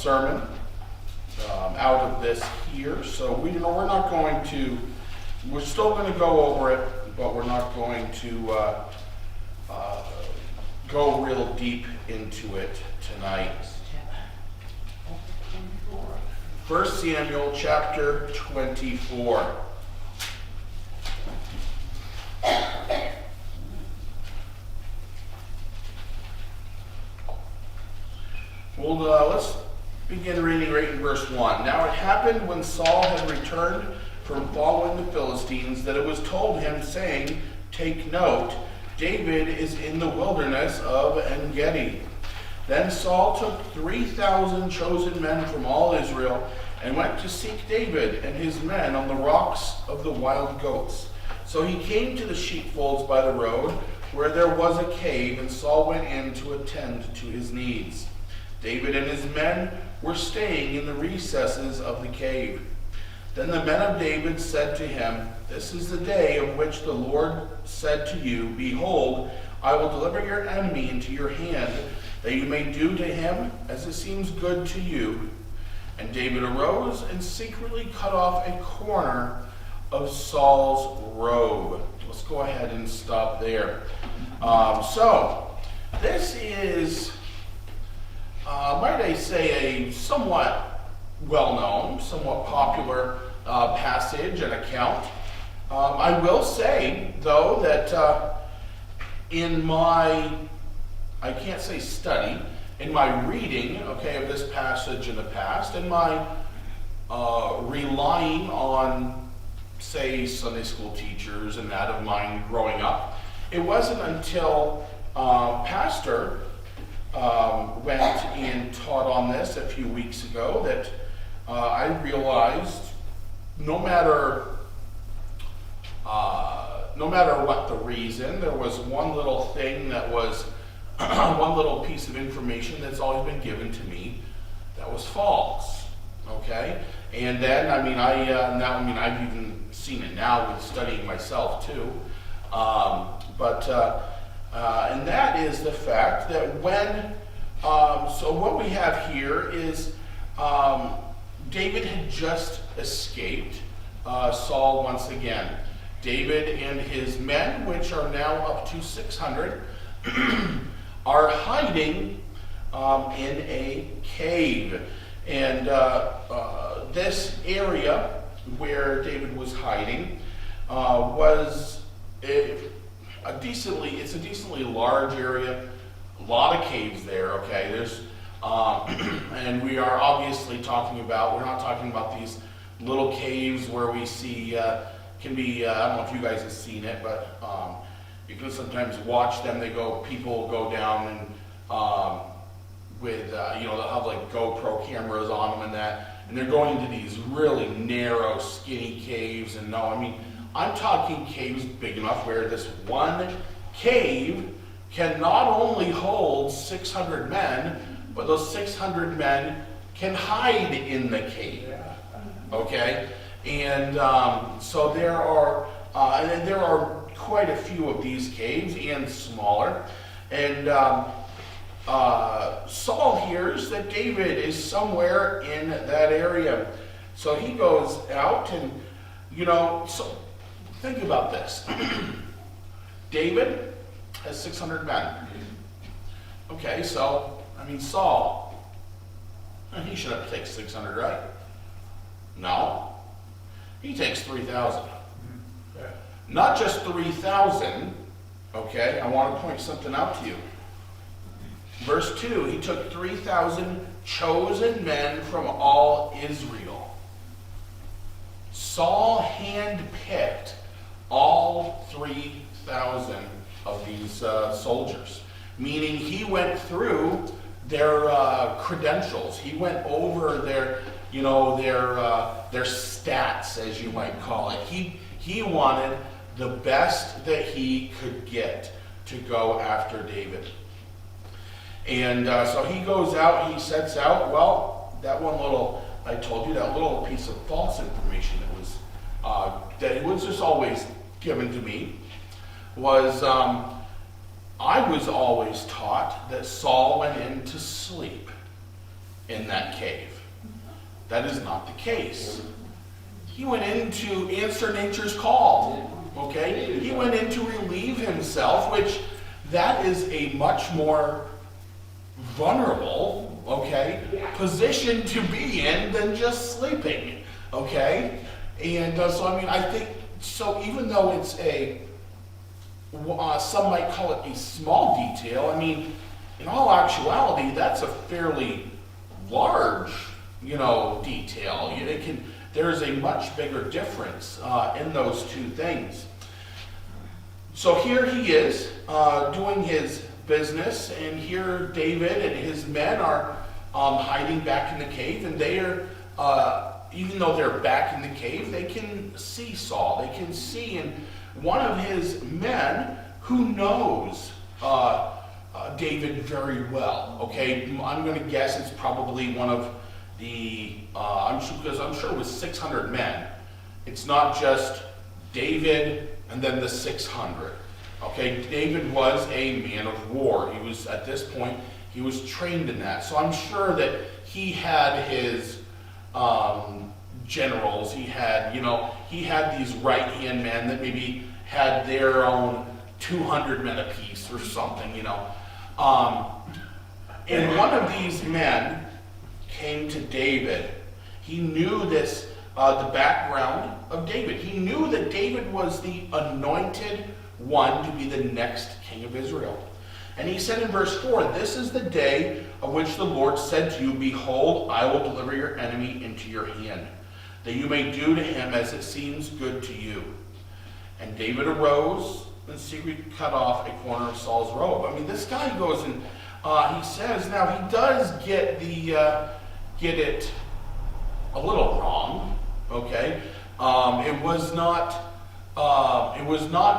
sermon out of this here. So we're not going to, we're still going to go over it, but we're not going to go real deep into it tonight. 1 Samuel chapter 24. Well, let's begin reading right in verse 1. Now it happened when Saul had returned from following the Philistines that it was told him, saying, "Take note, David is in the wilderness of En-Gedi." Then Saul took 3,000 chosen men from all Israel and went to seek David and his men on the rocks of the wild goats. So he came to the sheepfolds by the road, where there was a cave, and Saul went in to attend to his needs. David and his men were staying in the recesses of the cave. Then the men of David said to him, "This is the day of which the Lord said to you, Behold, I will deliver your enemy into your hand, that you may do to him as it seems good to you." And David arose and secretly cut off a corner of Saul's robe. Let's go ahead and stop there. So this is, might I say, a somewhat well-known, somewhat popular passage and account. I will say, though, that in my, I can't say study, in my reading, of this passage in the past, in my relying on, say, Sunday school teachers and that of mine growing up, it wasn't until Pastor went and taught on this a few weeks ago that I realized no matter what the reason, there was one little thing that was one little piece of information that's always been given to me that was false. Okay, and then I've even seen it now with studying myself too. And that is the fact that when, so what we have here is David had just escaped Saul once again. David and his men, which are now up to 600, are hiding in a cave. And this area where David was hiding was a decently large area. A lot of caves there. Okay, there's and we are obviously talking about. We're not talking about these little caves where we see can be. I don't know if you guys have seen it, but you can sometimes watch them. People go down and with they'll have like GoPro cameras on them and that, and they're going into these really narrow, skinny caves. And I'm talking caves big enough where this one cave can not only hold 600 men, but those 600 men can hide in the cave. Okay, and so there are quite a few of these caves and smaller. And Saul hears that David is somewhere in that area, so he goes out and so. Think about this. David has 600 men. Okay, so, Saul, he should have to take 600, right? No. He takes 3,000. Not just 3,000, okay? I want to point something out to you. Verse 2, he took 3,000 chosen men from all Israel. Saul handpicked all 3,000 of these soldiers, meaning he went through their credentials. He went over their stats, as you might call it. He wanted the best that he could get to go after David. And so he goes out, he sets out. Well, that one little, I told you, that little piece of false information that it was just always given to me was I was always taught that Saul went in to sleep. in that cave. That is not the case. He went in to answer nature's call. Okay? He went in to relieve himself, which that is a much more vulnerable, okay, position to be in than just sleeping. Okay? And so, I mean, I think, so even though it's some might call it a small detail, I mean, in all actuality, that's a fairly large, detail. There's a much bigger difference in those two things. So here he is doing his business, and here David and his men are hiding back in the cave, and they are, even though they're back in the cave, they can see Saul. They can see, and one of his men who knows David very well. Okay, I'm going to guess it's probably one of the, because I'm sure it was 600 men. It's not just David and then the 600. Okay, David was a man of war. He was, at this point, he was trained in that. So I'm sure that he had his generals. He had these right-hand men that maybe had their own 200 men apiece or something, And one of these men came to David. He knew this, the background of David. He knew that David was the anointed one to be the next king of Israel. And he said in verse 4, "This is the day of which the Lord said to you, Behold, I will deliver your enemy into your hand, that you may do to him as it seems good to you." And David arose and secretly cut off a corner of Saul's robe. I mean, this guy goes and he says, now he does get it a little wrong, okay? It was not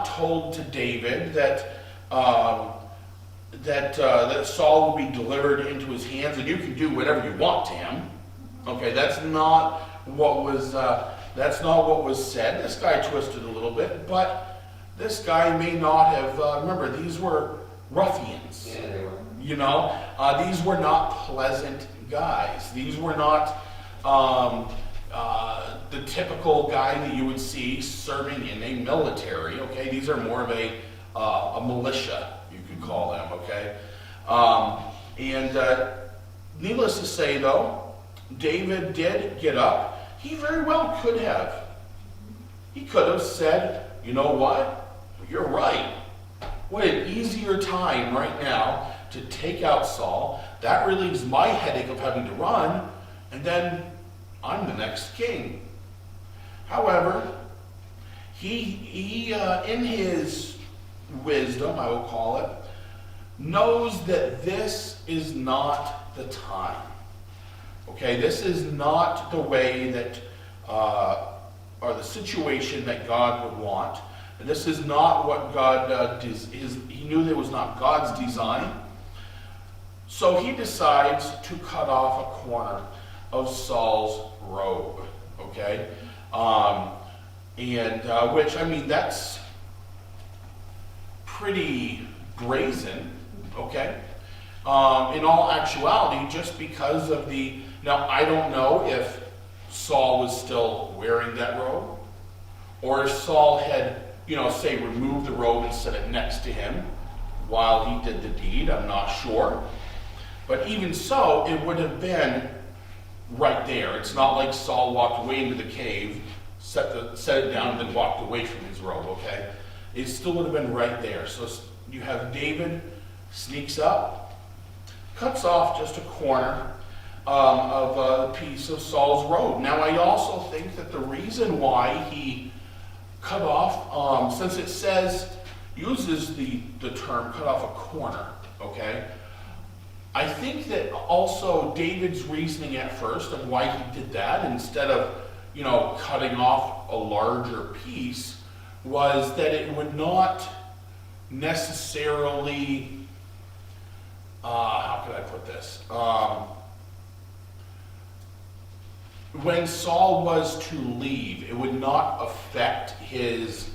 told to David that Saul will be delivered into his hands and you can do whatever you want to him. Okay, that's not what was said. This guy twisted a little bit, but this guy may not have. Remember, these were ruffians. Yeah, they were. These were not pleasant guys. These were not the typical guy that you would see serving in a military. Okay, these are more of a militia, you could call them. Okay, and needless to say, though, David did get up. He very well could have. He could have said, "You know what? You're right. What an easier time right now to take out Saul. That relieves my headache of having to run, and then I'm the next king." However, he in his wisdom, I will call it, knows that this is not the time. Okay, this is not the way that, or the situation that God would want. And this is not what God he knew that it was not God's design. So he decides to cut off a corner of Saul's robe. Okay, which, I mean, that's pretty brazen. Okay, in all actuality, just because of the. Now, I don't know if Saul was still wearing that robe, or if Saul had, say, removed the robe and set it next to him while he did the deed. I'm not sure. But even so, it would have been right there. It's not like Saul walked away into the cave, set it down, and then walked away from his robe, okay? It still would have been right there. So you have David sneaks up, cuts off just a corner of a piece of Saul's robe. Now, I also think that the reason why he cut off, since it uses the term cut off a corner, okay? I think that also David's reasoning at first of why he did that instead of, cutting off a larger piece was that it would not necessarily, how could I put this? When Saul was to leave, it would not affect his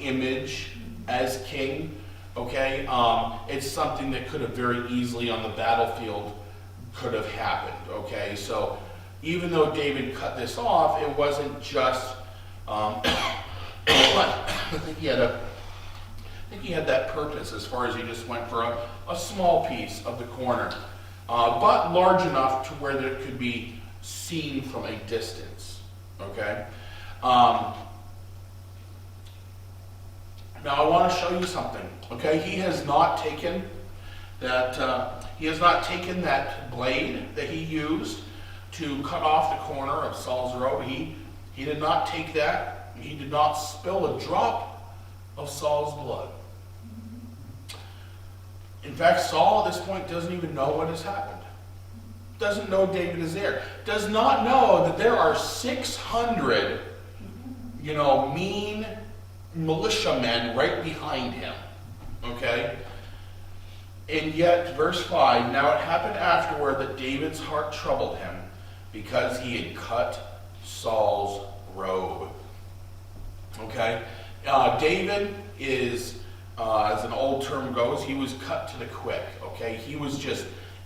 image as king. Okay, it's something that could have very easily on the battlefield could have happened, okay? So even though David cut this off, it wasn't just, I think he had that purpose as far as he just went for a small piece of the corner, but large enough to where that it could be seen from a distance, okay? Now I want to show you something, okay? He has not taken that blade that he used to cut off the corner of Saul's robe. He did not take that. He did not spill a drop of Saul's blood. In fact, Saul at this point doesn't even know what has happened. Doesn't know David is there. Does not know that there are 600, mean militiamen right behind him. Okay? And yet, verse 5, now it happened afterward that David's heart troubled him because he had cut Saul's robe. Okay? David is, as an old term goes, he was cut to the quick. Okay?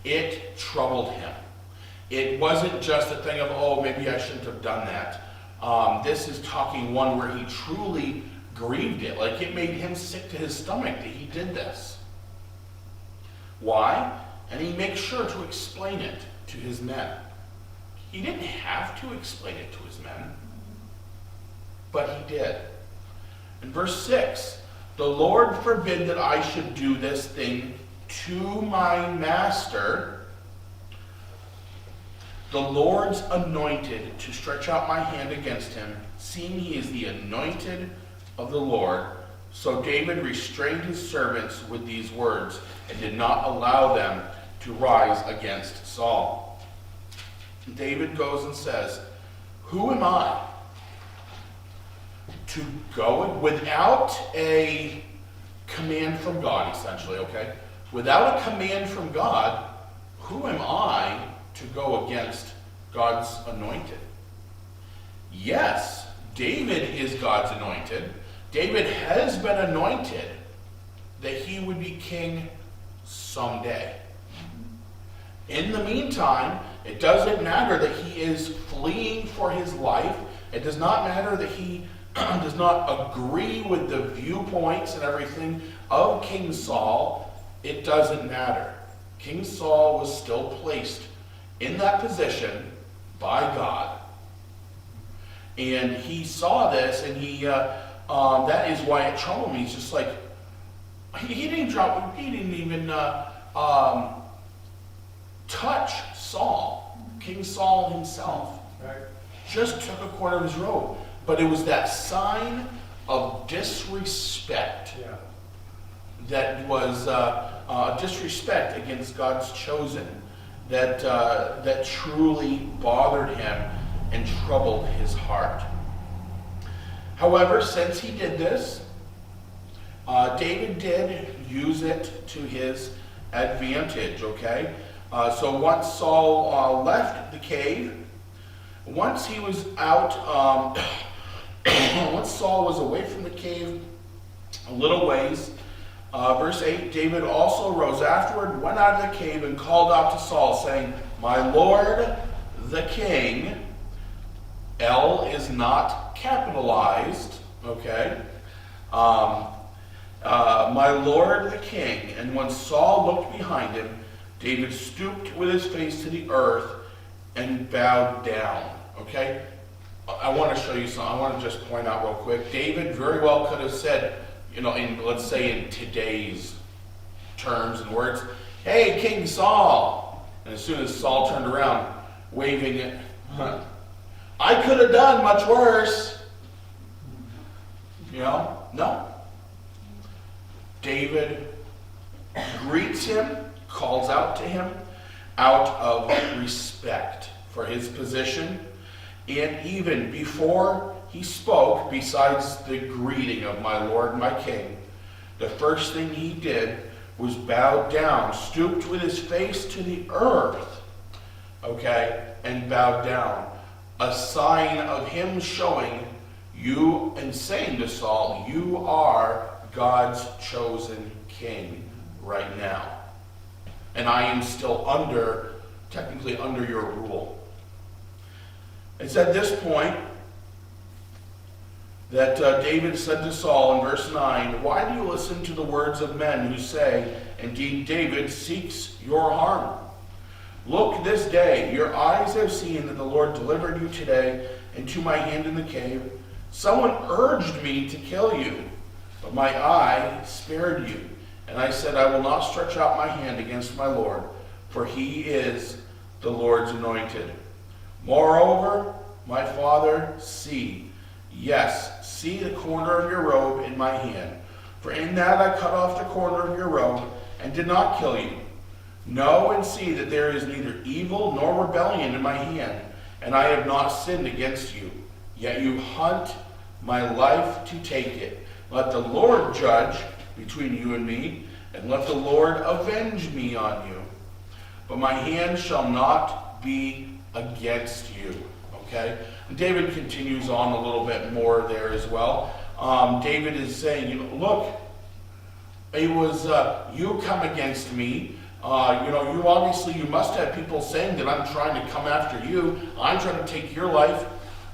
It troubled him. It wasn't just a thing of, oh, maybe I shouldn't have done that. This is talking one where he truly grieved it. Like it made him sick to his stomach that he did this. Why? And he makes sure to explain it to his men. He didn't have to explain it to his men, but he did. In verse 6, the Lord forbid that I should do this thing to my master, the Lord's anointed, to stretch out my hand against him, seeing he is the anointed of the Lord. So David restrained his servants with these words and did not allow them to rise against Saul. David goes and says, who am I to go without a command from God, essentially, okay? Without a command from God, who am I to go against God's anointed? Yes, David is God's anointed. David has been anointed that he would be king someday. In the meantime, it doesn't matter that he is fleeing for his life. It does not matter that he does not agree with the viewpoints and everything of King Saul. It doesn't matter. King Saul was still placed in that position by God. And he saw this, and that is why it troubled me. It's just like, he didn't even touch Saul, King Saul himself. Right. Just took a corner of his robe. But it was that sign of disrespect that was disrespect against God's chosen that truly bothered him and troubled his heart. However, since he did this, David did use it to his advantage, okay? So once Saul left the cave, once he was out, once Saul was away from the cave a little ways, verse 8, David also rose afterward, went out of the cave, and called out to Saul, saying, my lord the king. L is not capitalized, okay? My lord the king. And when Saul looked behind him, David stooped with his face to the earth and bowed down, okay? I want to show you something. I want to just point out real quick. David very well could have said, let's say in today's terms and words, hey, King Saul. And as soon as Saul turned around, waving it, I could have done much worse. No. David greets him, calls out to him out of respect for his position. And even before he spoke, besides the greeting of my Lord, my King, the first thing he did was bow down, stooped with his face to the earth, okay, and bowed down. A sign of him showing you and saying to Saul, you are God's chosen king right now. And I am still under technically under your rule. It's at this point that David said to Saul in verse 9, "Why do you listen to the words of men who say, 'Indeed, David seeks your harm'? Look, this day your eyes have seen that the Lord delivered you today into my hand in the cave. Someone urged me to kill you, but my eye spared you. And I said, I will not stretch out my hand against my Lord, for he is the Lord's anointed. Moreover, my father, see, yes, see the corner of your robe in my hand. For in that I cut off the corner of your robe and did not kill you. Know and see that there is neither evil nor rebellion in my hand, and I have not sinned against you. Yet you hunt my life to take it. Let the Lord judge between you and me, and let the Lord avenge me on you. But my hand shall not be against you." Okay? And David continues on a little bit more there as well. David is saying, look, it was you come against me. You must have people saying that I'm trying to come after you. I'm trying to take your life.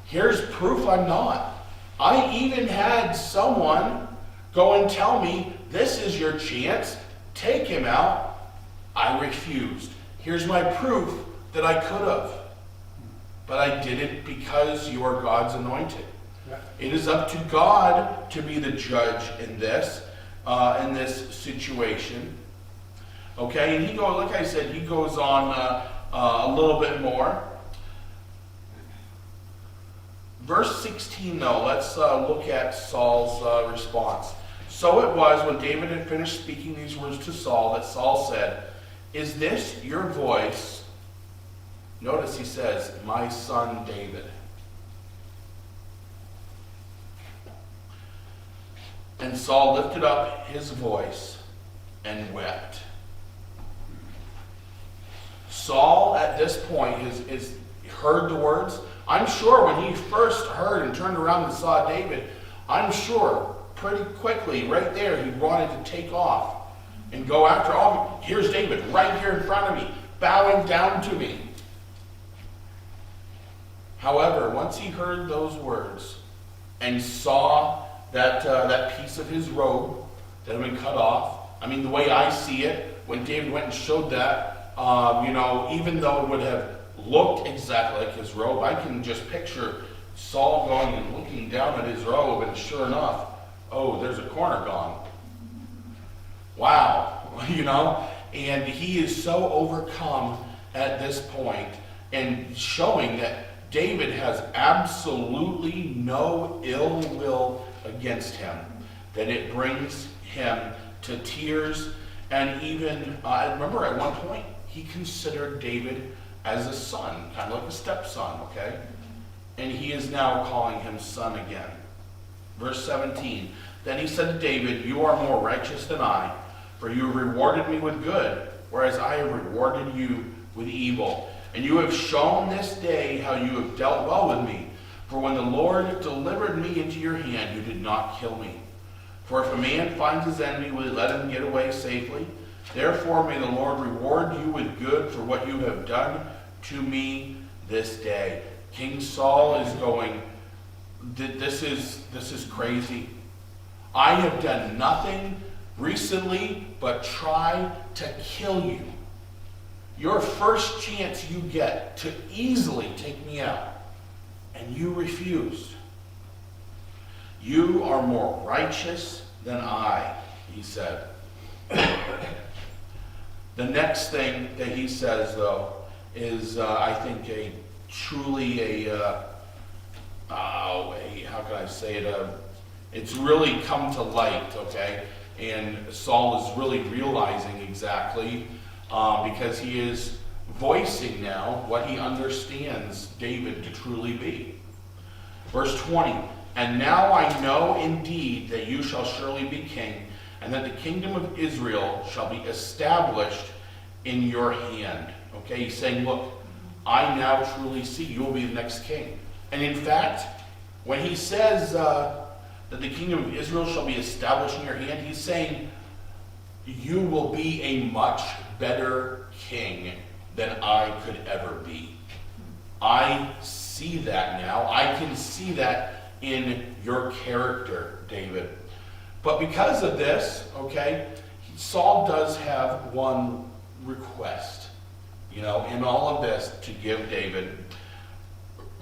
Here's proof I'm not. I even had someone go and tell me, this is your chance, take him out. I refused. Here's my proof that I could have. But I didn't because you are God's anointed. Yeah. It is up to God to be the judge in this situation. Okay, and like I said, he goes on a little bit more. Verse 16, though, let's look at Saul's response. "So it was when David had finished speaking these words to Saul that Saul said, 'Is this your voice?'" Notice he says, "My son David." And Saul lifted up his voice and wept. Saul, at this point, is heard the words. I'm sure when he first heard and turned around and saw David, I'm sure pretty quickly, right there, he wanted to take off and go after, oh, here's David right here in front of me, bowing down to me. However, once he heard those words and saw that piece of his robe that had been cut off, I mean, the way I see it, when David went and showed that, even though it would have looked exactly like his robe, I can just picture Saul going and looking down at his robe, and sure enough, oh, there's a corner gone. Wow, and he is so overcome at this point and showing that David has absolutely no ill will against him, that it brings him to tears. And even, I remember at one point, he considered David as a son, kind of like a stepson, okay? And he is now calling him son again. Verse 17, "Then he said to David, 'You are more righteous than I, for you have rewarded me with good, whereas I have rewarded you with evil. And you have shown this day how you have dealt well with me. For when the Lord delivered me into your hand, you did not kill me. For if a man finds his enemy, will he let him get away safely? Therefore may the Lord reward you with good for what you have done to me this day.'" King Saul is going, this is crazy. I have done nothing recently but try to kill you. Your first chance you get to easily take me out, and you refused. "You are more righteous than I," he said. The next thing that he says, though, is I think how can I say it? It's really come to light, okay? And Saul is really realizing exactly, because he is voicing now what he understands David to truly be. Verse 20, "And now I know indeed that you shall surely be king, and that the kingdom of Israel shall be established in your hand." Okay, he's saying, look, I now truly see you will be the next king. And in fact, when he says that the kingdom of Israel shall be established in your hand, he's saying you will be a much better king than I could ever be. I see that now. I can see that in your character, David. But because of this, okay, Saul does have one request, in all of this to give David.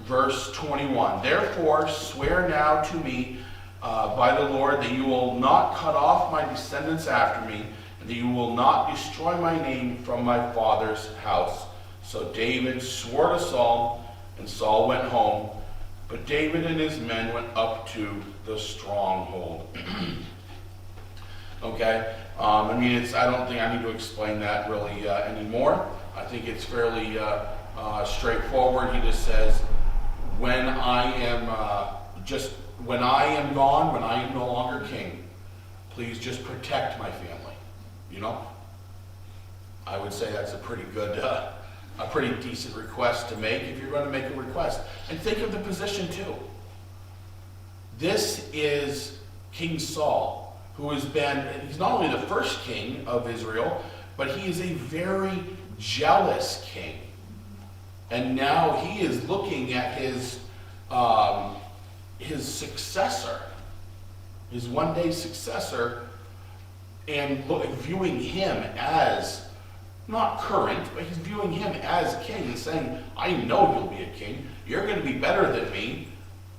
Verse 21, therefore swear now to me by the Lord that you will not cut off my descendants after me, and that you will not destroy my name from my father's house. So David swore to Saul, and Saul went home. But David and his men went up to the stronghold. Okay, I don't think I need to explain that really anymore. I think it's fairly straightforward. He just says, when I am gone, when I am no longer king, please just protect my family. I would say that's a pretty good, a pretty decent request to make if you're going to make a request. And think of the position too. This is King Saul, who he's not only the first king of Israel, but he is a very jealous king. And now he is looking at his successor, his one-day successor, and viewing him as, not current, but he's viewing him as king and saying, I know you'll be a king. You're going to be better than me.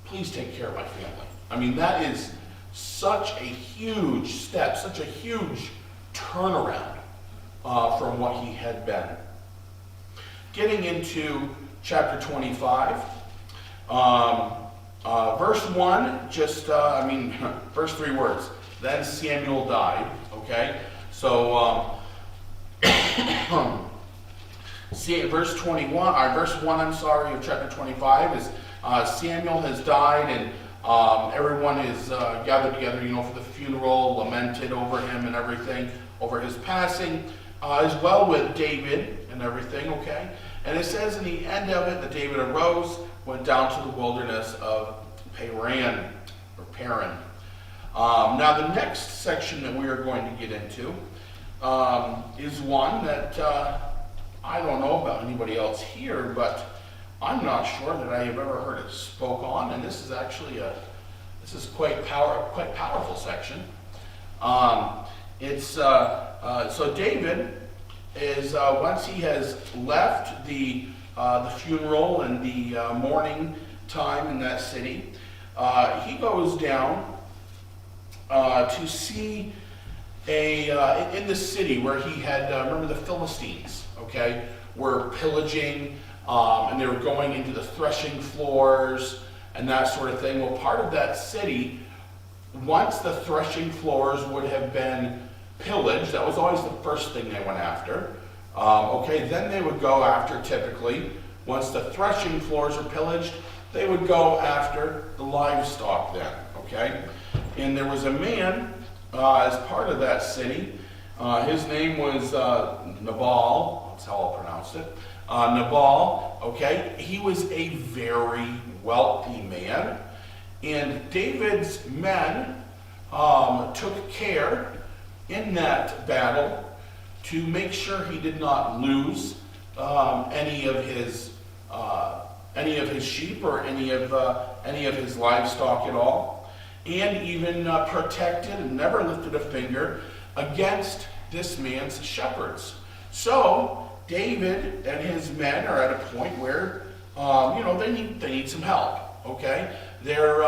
Please take care of my family. That is such a huge step, such a huge turnaround from what he had been. Getting into chapter 25, verse 1, first 3 words. Then Samuel died, okay? So, verse 1, of chapter 25 is Samuel has died, and everyone is gathered together, for the funeral, lamented over him and everything, over his passing, as well with David and everything, okay? And it says in the end of it that David arose, went down to the wilderness of Paran. Now the next section that we are going to get into is one that I don't know about anybody else here, but I'm not sure that I have ever heard it spoke on, and this is actually quite powerful section. So David is once he has left the funeral and the mourning time in that city, he goes down to see in the city where he had remember the Philistines, okay, were pillaging, and they were going into the threshing floors and that sort of thing. Well, part of that city, once the threshing floors would have been pillaged, that was always the first thing they went after. Then they would go after, typically, once the threshing floors were pillaged, they would go after the livestock then, okay? And there was a man as part of that city. His name was Nabal, that's how I'll pronounce it. Nabal, okay? He was a very wealthy man. And David's men took care in that battle to make sure he did not lose any of his sheep or any of his livestock at all, and even protected and never lifted a finger against this man's shepherds. So David and his men are at a point where they need some help. Okay, they're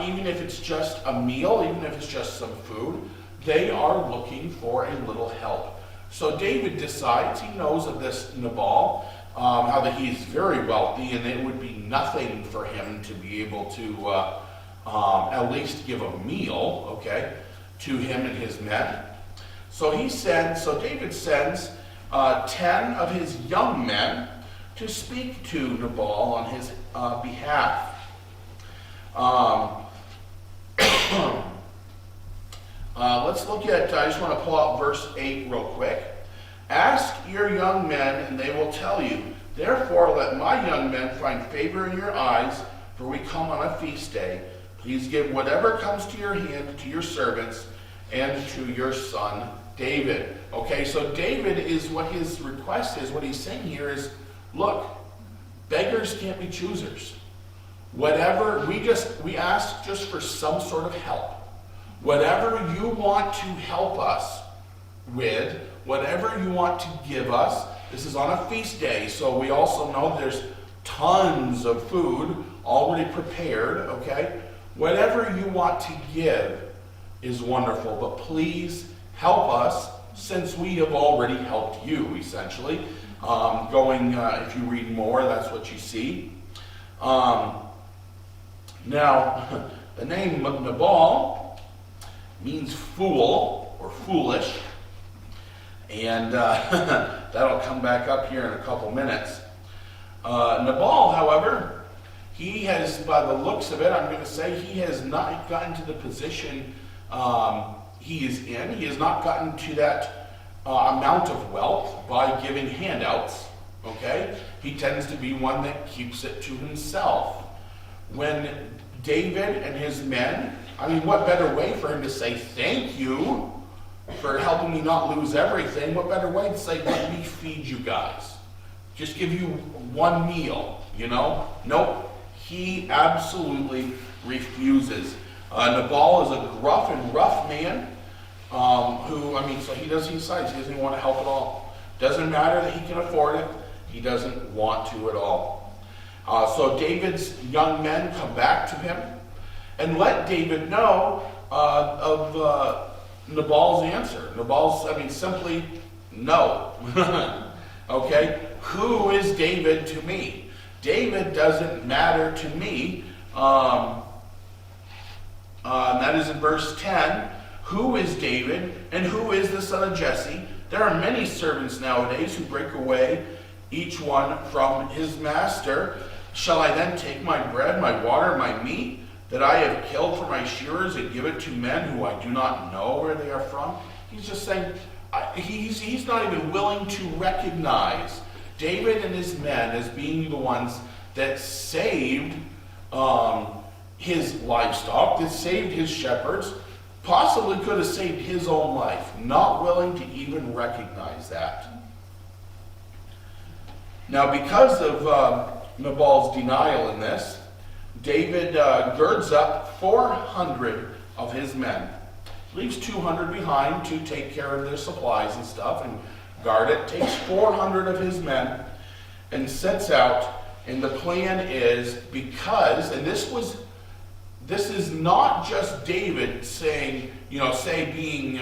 even if it's just a meal, even if it's just some food, they are looking for a little help. So David decides, he knows of this Nabal, how that he's very wealthy, and it would be nothing for him to be able to at least give a meal, okay, to him and his men. So David sends 10 of his young men to speak to Nabal on his behalf. Let's look at, I just want to pull out verse 8 real quick. Ask your young men, and they will tell you. Therefore, let my young men find favor in your eyes, for we come on a feast day. Please give whatever comes to your hand to your servants and to your son David. Okay, so David is what his request is, what he's saying here is, look, beggars can't be choosers. Whatever, we ask just for some sort of help. Whatever you want to help us with, whatever you want to give us, this is on a feast day, so we also know there's tons of food already prepared, okay? Whatever you want to give is wonderful, but please help us since we have already helped you, essentially. If you read more, that's what you see. Now, the name Nabal means fool or foolish, and that'll come back up here in a couple minutes. Nabal, however, he has, by the looks of it, I'm going to say he has not gotten to the position he is in. He has not gotten to that amount of wealth by giving handouts, okay? He tends to be one that keeps it to himself. When David and his men, I mean, what better way for him to say thank you for helping me not lose everything? What better way to say, let me feed you guys? Just give you one meal, you know? Nope. He absolutely refuses. Nabal is a gruff and rough man so he decides he doesn't want to help at all. Doesn't matter that he can afford it. He doesn't want to at all. So David's young men come back to him and let David know of Nabal's answer. Simply no. Okay? Who is David to me? David doesn't matter to me. That is in verse 10. Who is David and who is the son of Jesse? There are many servants nowadays who break away, each one from his master. Shall I then take my bread, my water, my meat that I have killed for my shearers and give it to men who I do not know where they are from? He's just saying, he's not even willing to recognize David and his men as being the ones that saved his livestock, that saved his shepherds, possibly could have saved his own life. Not willing to even recognize that. Now, because of Nabal's denial in this, David girds up 400 of his men, leaves 200 behind to take care of their supplies and stuff and guard it, takes 400 of his men and sets out. And the plan is because, and this is not just David saying, being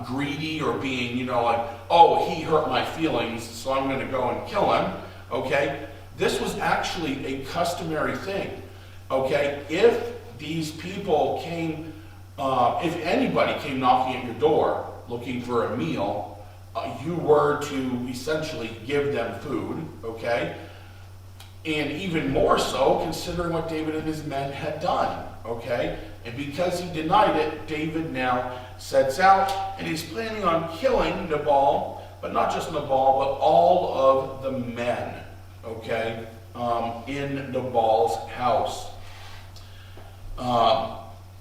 greedy or being, he hurt my feelings, so I'm going to go and kill him, okay? This was actually a customary thing, okay? If these people came, if anybody came knocking at your door looking for a meal, you were to essentially give them food, okay? And even more so, considering what David and his men had done, okay? And because he denied it, David now sets out, and he's planning on killing Nabal, but not just Nabal, but all of the men, okay, in Nabal's house.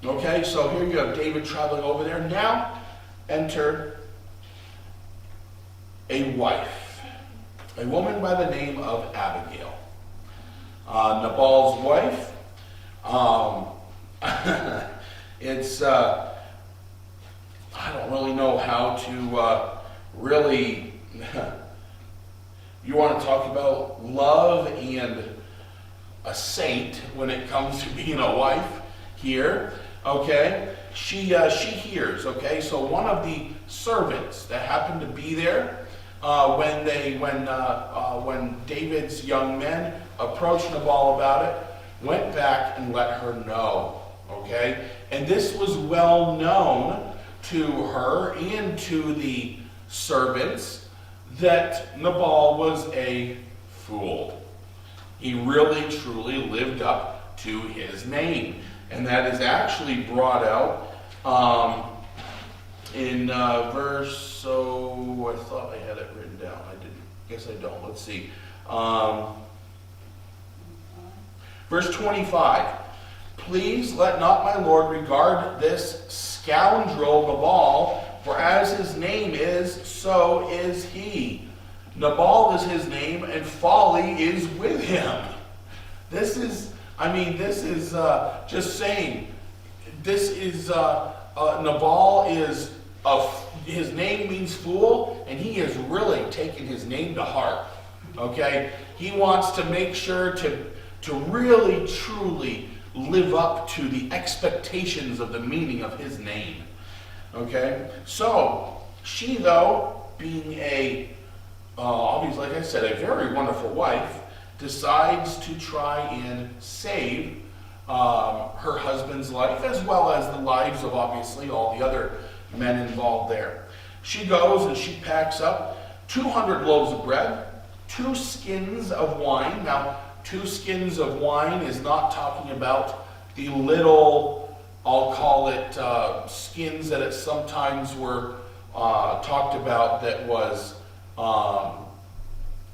Okay, so here you have David traveling over there. Now, enter a wife, a woman by the name of Abigail. Nabal's wife. It's, I don't really know how to really, you want to talk about love and a saint when it comes to being a wife here, okay? She hears, okay? So one of the servants that happened to be there when David's young men approached Nabal about it, went back and let her know, okay? And this was well known to her and to the servants that Nabal was a fool. He really, truly lived up to his name. And that is actually brought out in verse, so I thought I had it written down. I didn't. Guess I don't. Let's see. Verse 25. Please let not my Lord regard this scoundrel Nabal, For as his name is, so is he. Nabal is his name, and folly is with him. This is just saying, this is, Nabal is, his name means fool, and he has really taken his name to heart, okay? He wants to make sure to really, truly live up to the expectations of the meaning of his name, okay? So, she, though, being a, obviously, like I said, a very wonderful wife, decides to try and save her husband's life, as well as the lives of, obviously, all the other men involved there. She goes and she packs up 200 loaves of bread, 2 skins of wine. Now, 2 skins of wine is not talking about the little, I'll call it, skins that it sometimes were talked about that was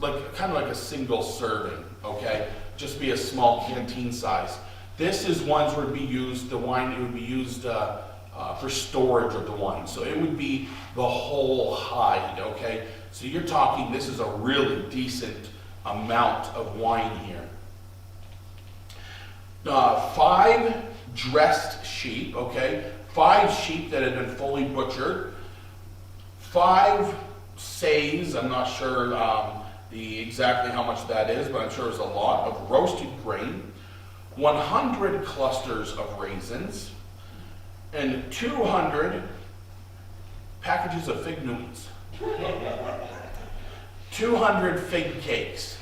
kind of like a single serving, okay? Just be a small canteen size. This is ones where it would be used, the wine, it would be used for storage of the wine. So it would be the whole hide, okay? So you're talking, this is a really decent amount of wine here. 5 dressed sheep, okay? 5 sheep that had been fully butchered. 5 says, I'm not sure exactly how much that is, but I'm sure it's a lot, of roasted grain. 100 clusters of raisins. And 200 packages of fig Newtons. 200 fig cakes,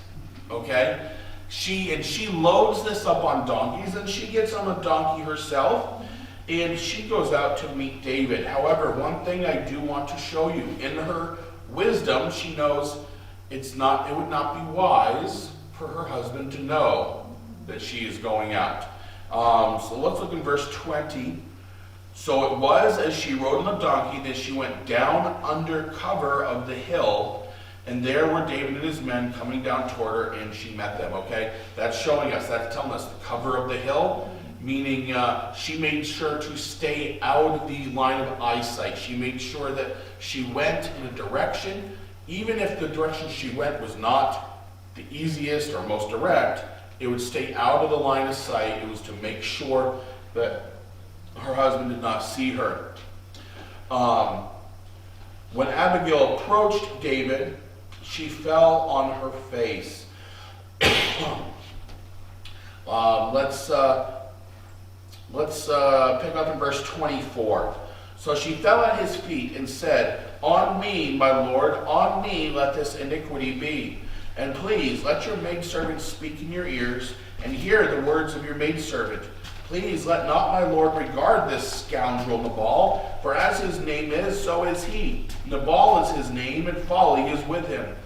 okay? She loads this up on donkeys, and she gets on a donkey herself, and she goes out to meet David. However, one thing I do want to show you, in her wisdom, she knows it would not be wise for her husband to know that she is going out. So let's look in verse 20. So it was as she rode on the donkey that she went down under cover of the hill, and there were David and his men coming down toward her, and she met them, okay? That's showing us, that's telling us the cover of the hill, meaning she made sure to stay out of the line of eyesight. She made sure that she went in a direction, even if the direction she went was not the easiest or most direct, it would stay out of the line of sight. It was to make sure that her husband did not see her. When Abigail approached David, she fell on her face. Let's pick up in verse 24. So she fell at his feet and said, "On me, my lord, on me let this iniquity be. And please let your maidservant speak in your ears, and hear the words of your maidservant. Please let not my lord regard this scoundrel Nabal, for as his name is, so is he. Nabal is his name, and folly is with him.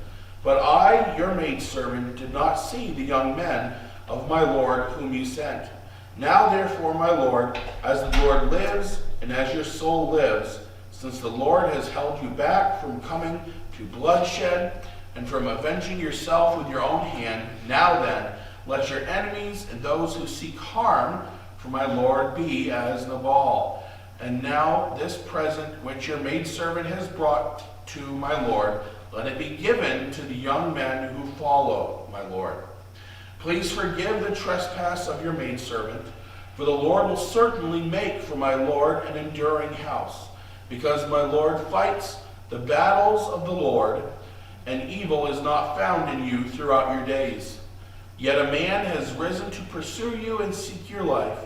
But I, your maidservant, did not see the young men of my lord whom you sent. Now therefore, my lord, as the Lord lives, and as your soul lives, since the Lord has held you back from coming to bloodshed, and from avenging yourself with your own hand, now then, let your enemies and those who seek harm for my lord be as Nabal. And now this present which your maidservant has brought to my lord, let it be given to the young men who follow my lord. Please forgive the trespass of your maidservant, for the Lord will certainly make for my lord an enduring house, because my lord fights the battles of the Lord, and evil is not found in you throughout your days. Yet a man has risen to pursue you and seek your life,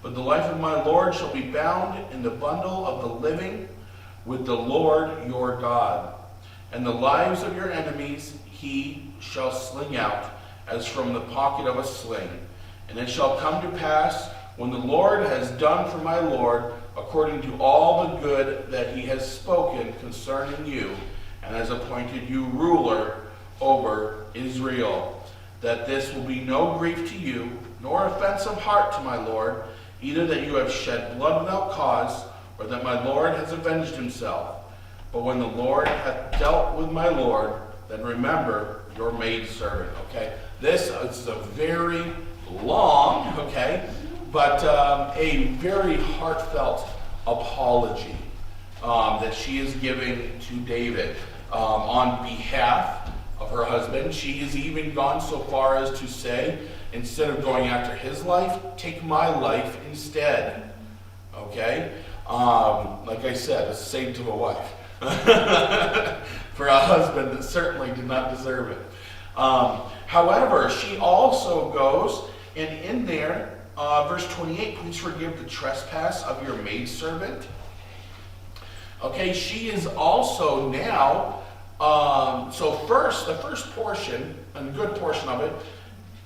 but the life of my Lord shall be bound in the bundle of the living with the Lord your God. And the lives of your enemies he shall sling out, as from the pocket of a sling. And it shall come to pass, when the Lord has done for my Lord, according to all the good that he has spoken concerning you, and has appointed you ruler over Israel, that this will be no grief to you, nor offense of heart to my Lord, either that you have shed blood without cause, or that my Lord has avenged himself. But when the Lord hath dealt with my Lord, then remember your maidservant." Okay, this is a very long, okay, but a very heartfelt apology that she is giving to David on behalf of her husband. She has even gone so far as to say, instead of going after his life, take my life instead. Okay? Like I said, a saint of a wife. For a husband that certainly did not deserve it. However, she also goes, and in there, verse 28, please forgive the trespass of your maidservant. Okay, she is also now, so first, the first portion, and a good portion of it,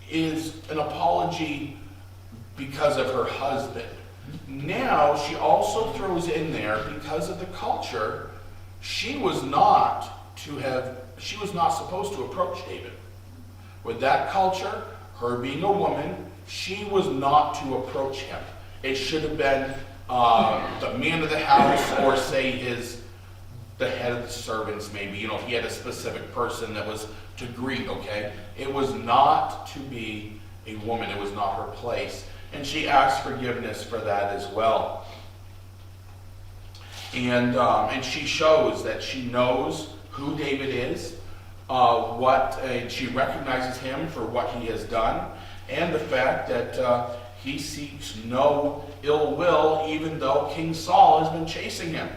is an apology because of her husband. Now, she also throws in there, because of the culture, she was not supposed to approach David. With that culture, her being a woman, she was not to approach him. It should have been the man of the house, or say the head of the servants, maybe, if he had a specific person that was to greet, okay? It was not to be a woman. It was not her place. And she asked forgiveness for that as well. And she shows that she knows who David is, she recognizes him for what he has done, and the fact that he seeks no ill will, even though King Saul has been chasing him.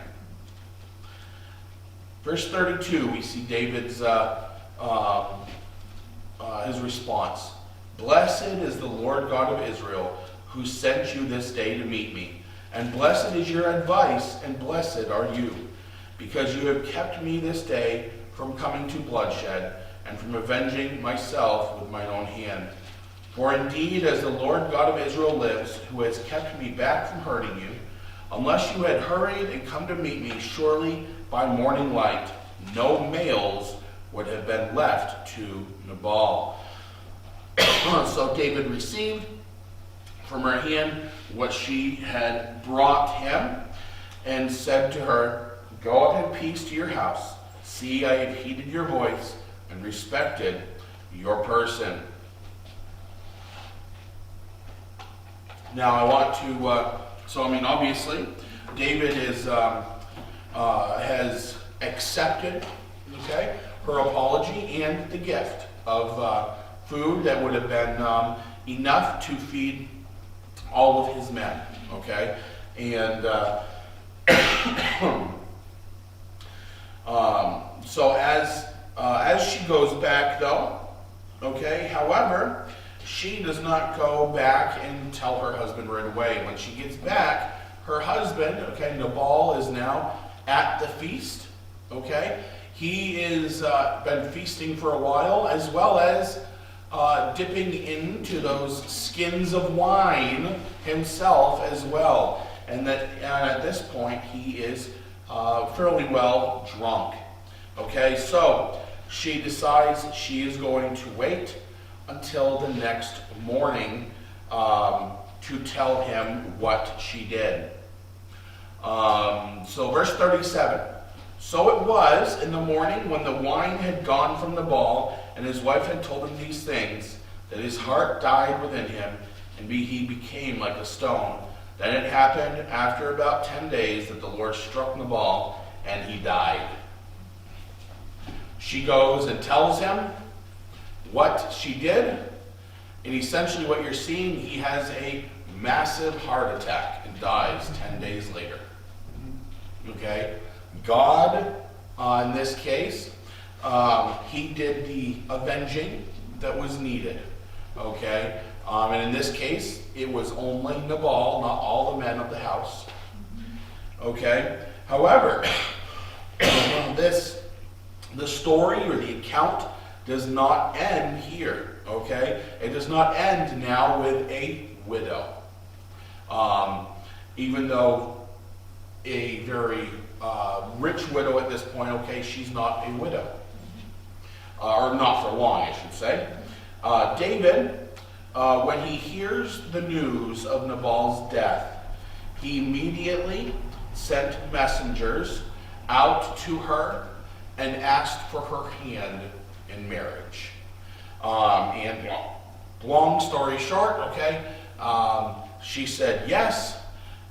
Verse 32, we see David's his response. Blessed is the Lord God of Israel, who sent you this day to meet me. And blessed is your advice, and blessed are you, because you have kept me this day from coming to bloodshed, and from avenging myself with mine own hand. For indeed, as the Lord God of Israel lives, who has kept me back from hurting you, unless you had hurried and come to meet me, surely by morning light, no males would have been left to Nabal. So David received from her hand what she had brought him, and said to her, go out in peace to your house. See, I have heeded your voice and respected your person. Now I want to, obviously, David has accepted, okay, her apology and the gift of food that would have been enough to feed all of his men, okay? And so as she goes back, though, okay, however, she does not go back and tell her husband right away. When she gets back, her husband, okay, Nabal, is now at the feast, okay? He is been feasting for a while, as well as dipping into those skins of wine himself as well. And that at this point, he is fairly well drunk. Okay, so she decides she is going to wait until the next morning to tell him what she did. So verse 37. So it was in the morning, when the wine had gone from Nabal, and his wife had told him these things, that his heart died within him, and he became like a stone. Then it happened after about 10 days that the Lord struck Nabal, and he died. She goes and tells him what she did, and essentially what you're seeing, he has a massive heart attack and dies 10 days later. Okay? God, in this case, he did the avenging that was needed. Okay? And in this case, it was only Nabal, not all the men of the house. Okay? However, the story or the account does not end here. Okay? It does not end now with a widow. Even though a very rich widow at this point, okay, she's not a widow. Or not for long, I should say. David, when he hears the news of Nabal's death, he immediately sent messengers out to her and asked for her hand in marriage. And long story short, okay, she said yes,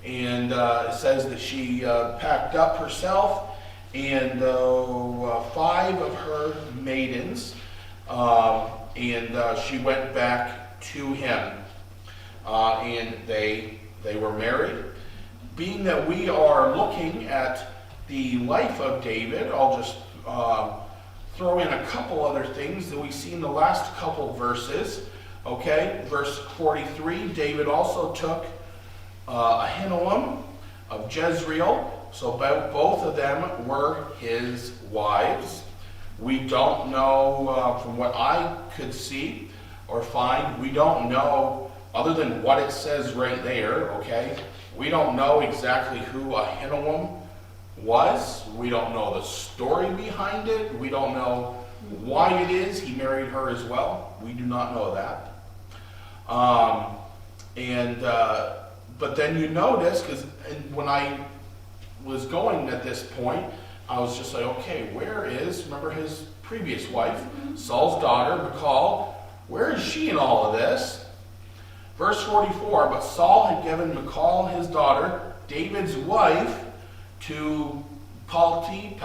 And it says that she packed up herself and 5 of her maidens, and she went back to him, and they were married. Being that we are looking at the life of David, I'll just throw in a couple other things that we see in the last couple verses. Okay, verse 43, David also took Ahinoam of Jezreel, so both of them were his wives. We don't know, from what I could see or find, we don't know, other than what it says right there, okay, we don't know exactly who Ahinoam was. We don't know the story behind it. We don't know why it is he married her as well. We do not know that. But then you notice, because when I was going at this point, I was just like, okay, where is, remember his previous wife, Saul's daughter, Michal, where is she in all of this? Verse 44, but Saul had given Michal his daughter, David's wife, to Palti,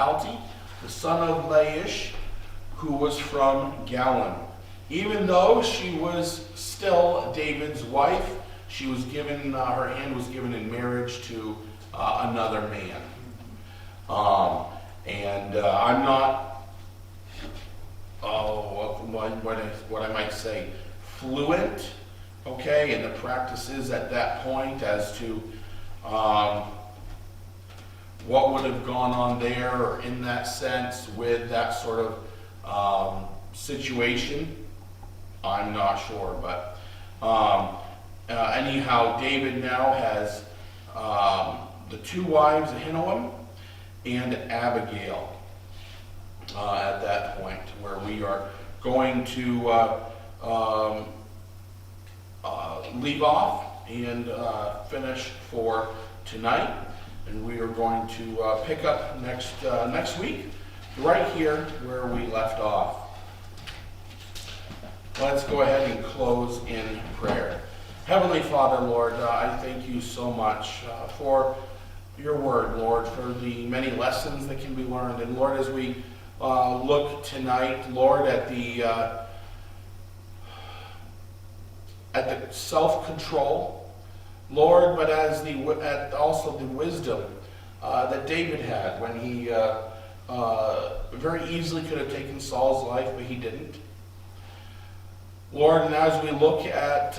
the son of Laish, who was from Gallon. Even though she was still David's wife, she was given, her hand was given in marriage to another man. I'm not, what I might say, fluent, okay, in the practices at that point as to what would have gone on there or in that sense with that sort of situation. I'm not sure, but anyhow, David now has the 2 wives, Ahinoam and Abigail, at that point, where we are going to leave off and finish for tonight, and we are going to pick up next week right here where we left off. Let's go ahead and close in prayer. Heavenly Father, Lord, I thank you so much for your word, Lord, for the many lessons that can be learned. And Lord, as we look tonight, Lord, at the self-control, Lord, but at also the wisdom that David had when he very easily could have taken Saul's life, but he didn't. Lord, and as we look at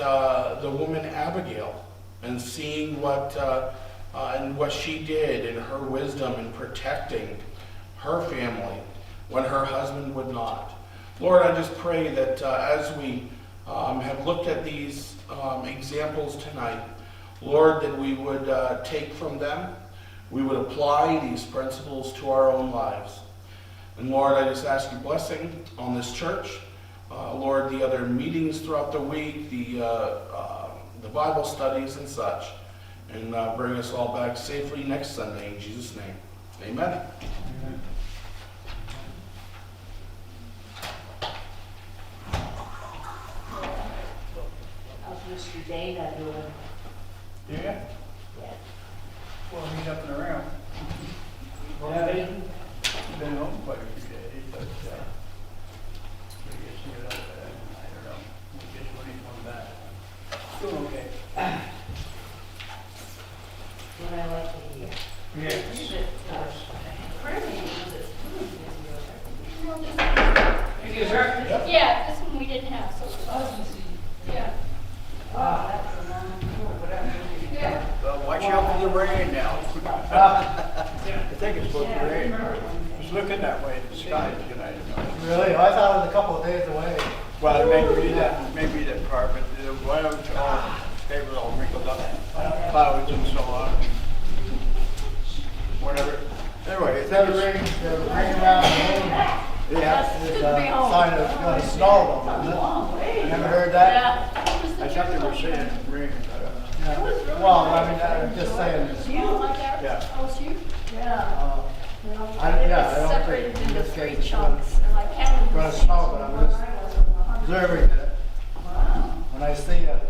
the woman Abigail and seeing what she did in her wisdom in protecting her family when her husband would not. Lord, I just pray that as we have looked at these examples tonight, Lord, that we would take from them, we would apply these principles to our own lives. And Lord, I just ask your blessing on this church. Lord, the other meetings throughout the week, the Bible studies and such, and bring us all back safely next Sunday in Jesus' name. Amen. Amen. How's Mr. Dana doing? Yeah? Yeah. Well, he's up and around. Yeah. He's been home quite a few days, but I guess he got up there. I don't know. I guess when he comes back. Doing okay. What I like to hear. Yeah. Thank you, sir. Yeah, this one we didn't have, so. Yeah. Oh, that's a long tour. Yeah. Watch out for the rain now. I think it's supposed to rain. It's looking that way in the sky tonight. Really? I thought it was a couple of days away. Well, it may be that part, but the clouds all, they were all wrinkled up. Clouds and so on. Whatever. Anyway, Instead of rain around the moon, yeah. it's a sign of it's going to snow, isn't it? You never heard that? Yeah. I thought they were saying rain. Yeah. Well, I mean, I'm just saying. You don't like that? Yeah. Oh, it's you? Yeah. I don't It's separated think into this 3 case it's chunks, and I counted. going to snow, but I'm just observing it. Wow. When I see a